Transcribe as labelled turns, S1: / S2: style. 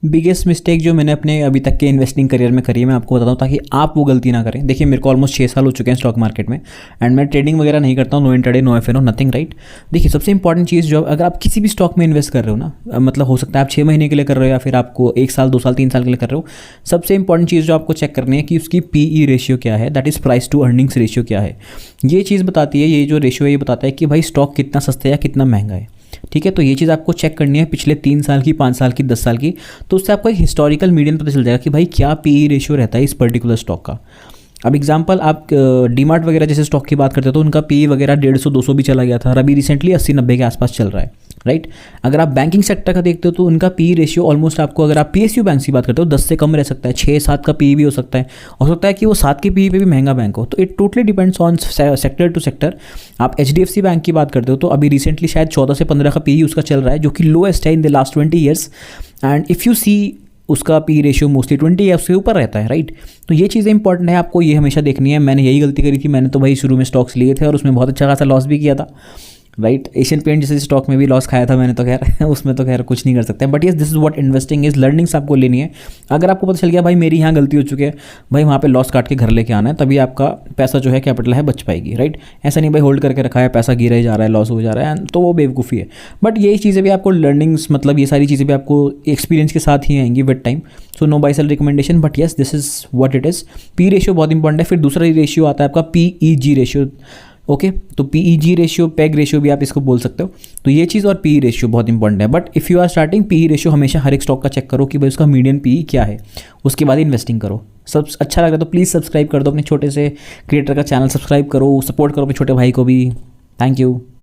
S1: Biggest mistake जो मैंने अपने अभी तक के इन्वेस्टिंग करियर में करी है, मैं आपको बताता हूँ ताकि आप वो गलती ना करें। देखिए मेरे को ऑलमोस्ट 6 साल हो चुके हैं स्टॉक मार्केट में, एंड मैं ट्रेडिंग वगैरह नहीं करता हूँ, no intraday, no FNO, nothing, right. देखिए सबसे इंपॉर्टेंट चीज़ जो, अगर आप किसी भी स्टॉक में इन्वेस्ट कर रहे हो ना, मतलब हो सकता है आप 6 महीने के लिए कर रहे हो या फिर आपको 1 साल 2 साल 3 साल के लिए कर रहे हो, सबसे इंपॉर्टेंट चीज़ जो आपको चेक करनी है कि उसकी पीई रेशियो क्या है, that is price to earnings ratio क्या है। ये चीज़ बताती है, ये जो रेशियो है ये बताता है कि भाई स्टॉक कितना सस्ता है या कितना महंगा है, ठीक है। तो ये चीज़ आपको चेक करनी है पिछले 3 साल की, 5 साल की, 10 साल की, तो उससे आपको एक हिस्टोरिकल मीडियन पता चल जाएगा कि भाई क्या पीई रेशियो रहता है इस पर्टिकुलर स्टॉक का। अब एग्जांपल आप डीमार्ट वगैरह जैसे स्टॉक की बात करते हो तो उनका पीई वगैरह 150-200 भी चला गया था, और अभी रिसेंटली 80-90 के आसपास चल रहा है, राइट। अगर आप बैंकिंग सेक्टर का देखते हो तो उनका पीई रेशियो ऑलमोस्ट आपको, अगर आप पीएसयू बैंक की बात करते हो, 10 से कम रह सकता है, 6-7 का पीई भी हो सकता है कि वो 7 के पीई पे भी महंगा बैंक हो। तो it totally depends on sector to sector. आप एचडीएफसी बैंक की बात करते हो तो अभी रिसेंटली शायद 14 से 15 का पीई उसका चल रहा है, जो कि लोएस्ट है in the last 20 years, and if you see उसका पी रेशियो मोस्टली 20 या उसके ऊपर रहता है, राइट। तो ये चीज़ें इंपॉर्टेंट है, आपको ये हमेशा देखनी है। मैंने यही गलती करी थी, मैंने तो भाई शुरू में स्टॉक्स लिए थे और उसमें बहुत अच्छा खासा लॉस भी किया था, राइट। एशियन पेंट जैसे स्टॉक में भी लॉस खाया था मैंने, तो खैर उसमें तो खैर कुछ नहीं कर सकते, but yes this is what investing is, learnings आपको लेनी है। अगर आपको पता चल गया भाई मेरी यहाँ गलती हो चुकी है, भाई वहाँ पे लॉस काट के घर लेके आना है, तभी आपका पैसा जो है कैपिटल है बच पाएगी, राइट। ऐसा नहीं भाई होल्ड करके रखा है, पैसा गिरा ही जा रहा है, लॉस हो जा रहा है, तो वो बेवकूफ़ी है। बट यही चीज़ें भी आपको लर्निंग्स, मतलब ये सारी चीज़ें भी आपको एक्सपीरियंस के साथ ही आएंगी with time. So no buy sell recommendation, but yes this is what it is. P ratio बहुत इंपॉर्टेंट है। फिर दूसरा रेशियो आता है आपका पीईजी रेशियो, ओके। तो पीईजी रेशियो, पेग रेशियो भी आप इसको बोल सकते हो। तो ये चीज़ और पीई रेशियो बहुत इंपॉर्टेंट है। But if you are starting, PE ratio हमेशा हर एक स्टॉक का चेक करो कि भाई उसका मीडियन पीई क्या है, उसके बाद इन्वेस्टिंग करो। सब अच्छा लगा तो प्लीज़ सब्सक्राइब कर दो, अपने छोटे से क्रिएटर का चैनल सब्सक्राइब करो, सपोर्ट करो अपने छोटे भाई को भी। Thank you.